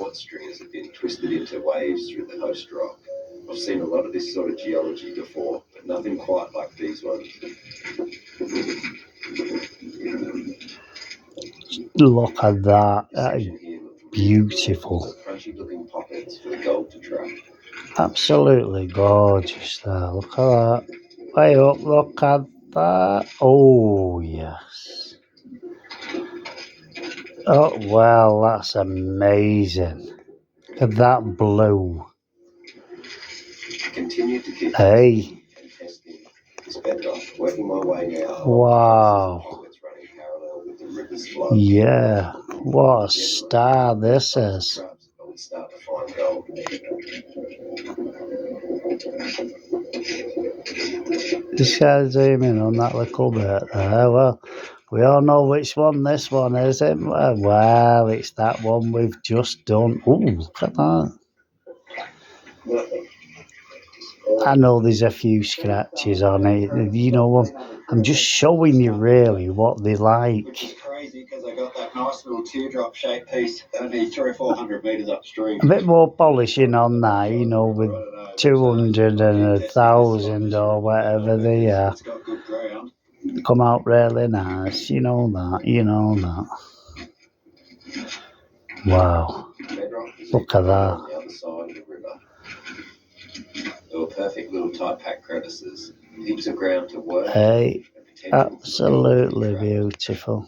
meteorite stringers have been twisted into waves through the host rock. I've seen a lot of this sort of geology before, but nothing quite like these ones. Look at that. That is beautiful. Crunchy looking pockets for the gold to trap. Absolutely gorgeous there. Look at that. Way up, look at that. Oh, yes. Oh, well, that's amazing. Look at that blue. Continue to keep Hey. testing this bedrock, working my way now. Wow. It's running parallel with the river's flow. Yeah. What a star this is. We start to find gold. Just gotta zoom in on that little bit there. Well, we all know which one this one is, isn't it? Well, it's that one we've just done. Ooh, look at that. I know there's a few scratches on it. You know, I'm just showing you really what they like. Which is crazy because I got that nice little teardrop shaped piece only 300 or 400 metres upstream. A bit more polishing on that, you know, with 200 and 1,000 or whatever they are. It's got good ground. Come out really nice, you know that, you know that. Wow, look at that. The other side of the river. There were perfect little tight packed crevices, heaps of ground to work. Hey, absolutely beautiful.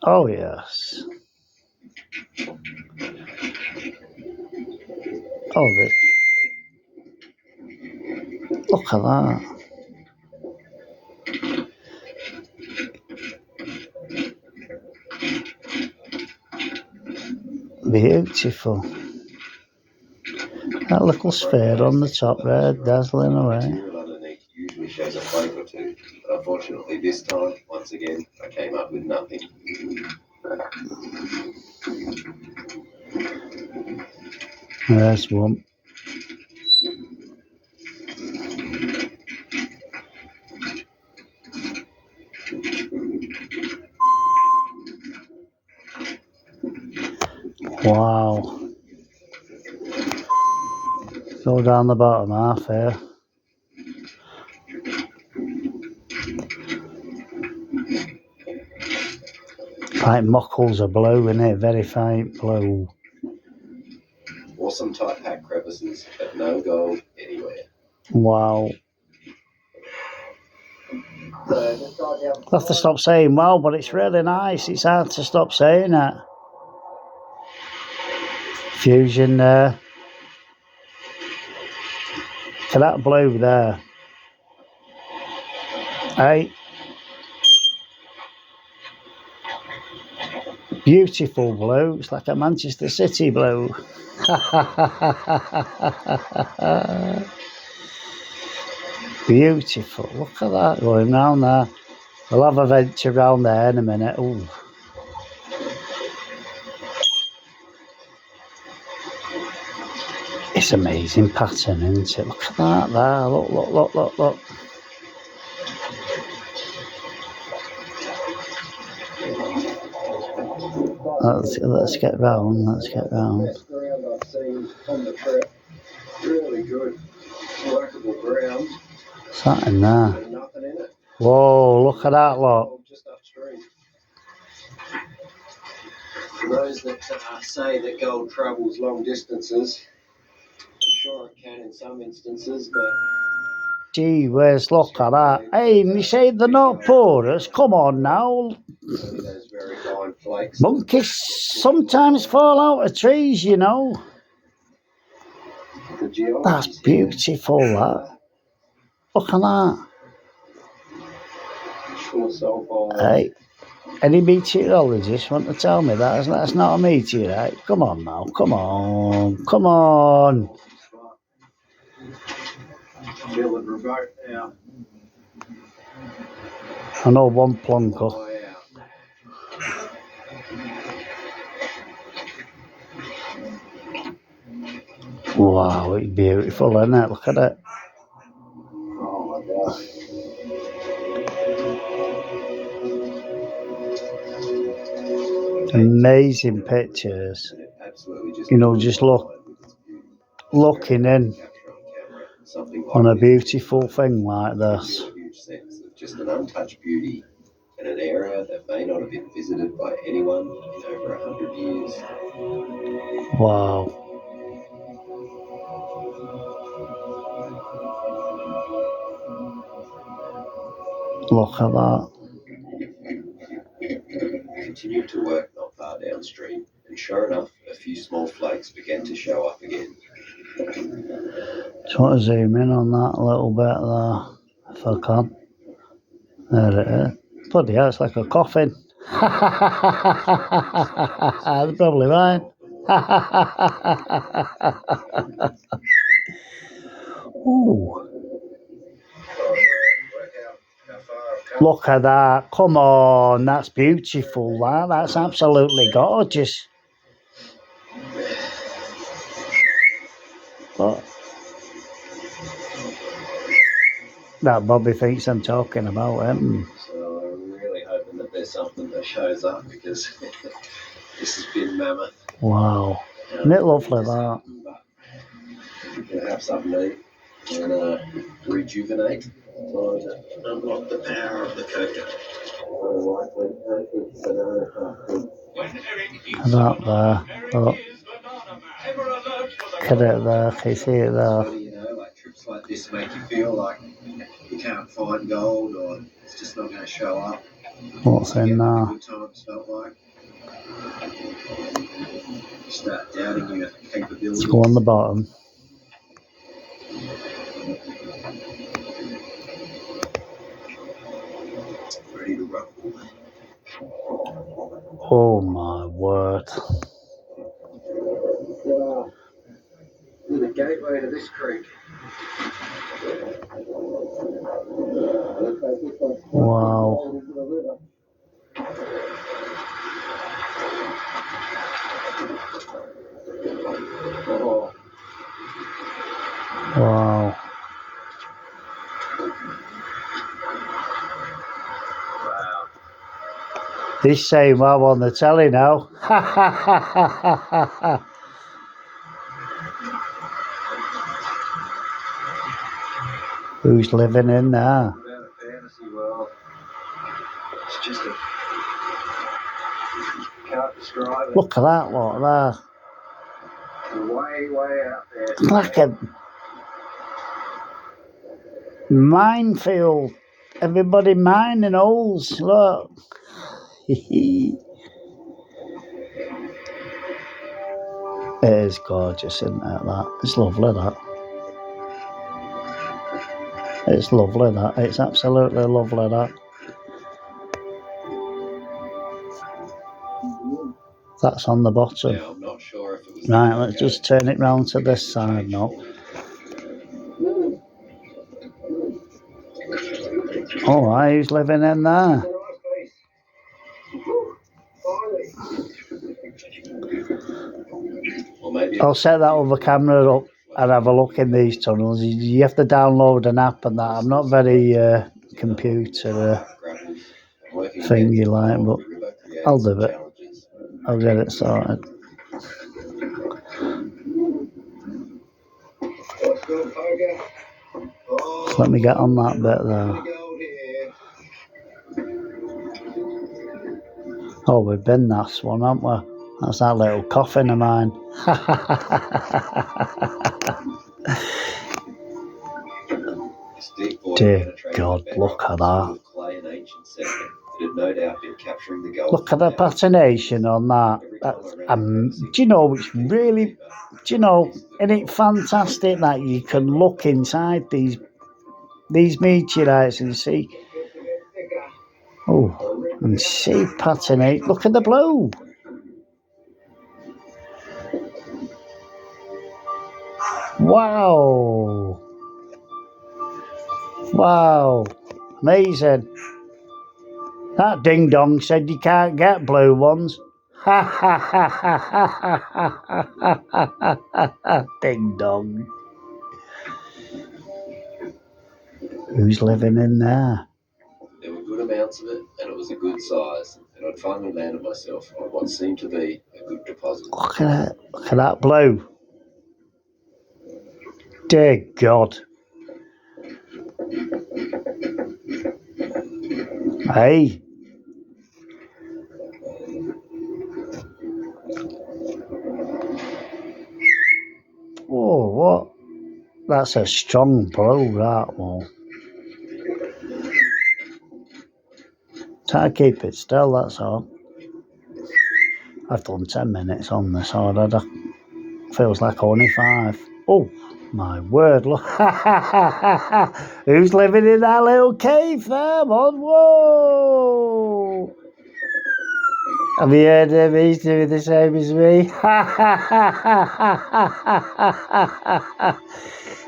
Oh yes. Oh, look at that. Beautiful. That little sphere on the top there, dazzling away. Material underneath usually shows a flake or two, but unfortunately this time, once again, I came up with nothing. There's one. Wow. Go down the bottom half here. Like muckles of blue, innit? Very faint blue. Awesome tight packed crevices, but no gold anywhere. Wow. I'll have to stop saying wow, but it's really nice. It's hard to stop saying that. Fusion there. For that blue there. Hey. Beautiful blue. It's like a Manchester City blue. Beautiful. Look at that going round there. We'll have a venture round there in a minute. Ooh. It's amazing pattern, isn't it? Look at that there. Look, look, look, look, look. Let's get round. Let's get round. Best ground I've seen on the trip. Really good, workable ground. What's that in there? Nothing in it. Whoa, look at that, look. Just upstream. For those that say that gold travels long distances, I'm sure it can in some instances, but... Gee whiz, look at that. Hey, you say they're not porous? Come on now. Those very fine flakes. Monkeys sometimes fall out of trees, you know. That's beautiful, that. Look at that. Hey, any meteorologists want to tell me that's not a meteorite? Come on now, come on, come on. I know one plonker. Wow, it's beautiful, isn't it? Look at it. Oh my God. Amazing pictures. And it absolutely just You know, blew just my mind with its beauty. looking in Capture on camera, something on a like this beautiful thing like gives this. you a huge sense of just an untouched beauty in an area that may not have been visited by anyone in over 100 years. Wow. Look at that. Continued to work not far downstream, and sure enough, a few small flakes began to show up again. Just want to zoom in on that a little bit there, if I can. There it is. Bloody hell, it's like a coffin. That's probably mine. Ooh. Look at that. Come on, that's beautiful. That's absolutely gorgeous. Look. That Bobby thinks I'm talking about him. So I'm really hoping that there's something that shows up because this has been mammoth. Wow. Isn't it lovely that? You can have something to eat and rejuvenate. So unlock the power of the coconut. That there. Look. Look at it there. Can you see it there? You know, like trips like this make you feel like you can't find gold or it's just not going to show up. What's in there? Good times felt like. You start doubting your capabilities. Let's go on the bottom. Ready to rumble. Oh my word. Wow. The gateway to this creek. Wow. Oh. Wow. He's saying wow on the telly now. Who's living in there? Fantasy world. It's just a can't describe it. Look at that lot there. Way out there. It's like a minefield. Everybody mining holes. Look. It is gorgeous, isn't it? That it's lovely. That it's lovely. That it's absolutely lovely. That that's on the bottom. Now, I'm not sure if it was Right, let's just turn it round to this side now. All right, who's living in there? I'll set that other camera up and have a look in these tunnels. You have to download an app and that. I'm not very computer thingy like, but I'll do it. I'll get it sorted. So let me get on that bit there. Oh, we've been this one, haven't we? That's that little coffin of mine. Dear God, look at that. Look at the patination on that. That's, do you know, it's really, do you know, isn't it fantastic that you can look inside these meteorites and see, and see patinate. Look at the blue. Wow. Wow. Amazing. That ding dong said you can't get blue ones. Ha ha ha ha ha ha ha ha ha. Ding dong. Who's living in there? There were good amounts of it, and it was a good size. And I'd I'd finally landed myself on what seemed to be a good deposit. Look at it. Look at that blue. Dear God. Hey. Oh, what? That's a strong blue, that one. Try to keep it still, that's all. I've done 10 minutes on this already. Feels like only 5. Oh, my word, look. Who's living in that little cave there, man? Whoa! Have you heard him? He's doing the same as me.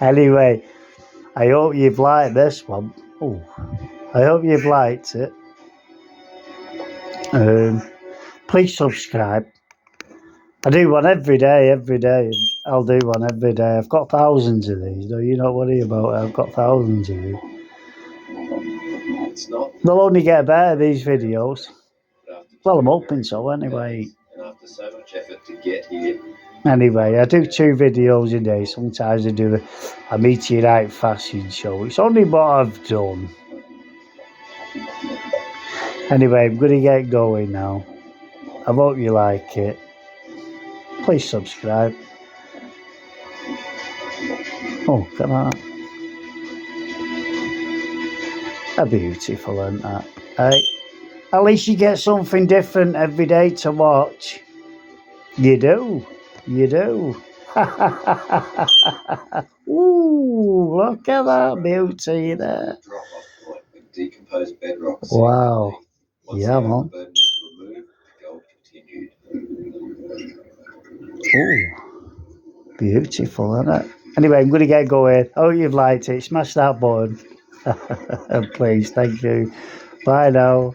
Anyway, I hope you've liked this one. Oh, I hope you've liked it. Please subscribe. I do one every day. I'll do one every day. I've got thousands of these. No, you don't worry about it. I've got thousands of these. It's not. They'll only get better, these videos. Well, I'm hoping so, anyway. And after so much effort to get here. Anyway, I do 2 videos a day. Sometimes I do a meteorite fashion show. It's only what I've done. Anyway, I'm going to get going now. I hope you like it. Please subscribe. Oh, look at that. They're beautiful, aren't that? Hey, at least you get something different every day to watch. You do. You do. Ooh, look at that beauty there. Decomposed bedrock. Wow. Yeah, man. Ooh, beautiful, isn't it? Anyway, I'm going to get going. Oh, you've liked it. Smash that button. Please, thank you. Bye now.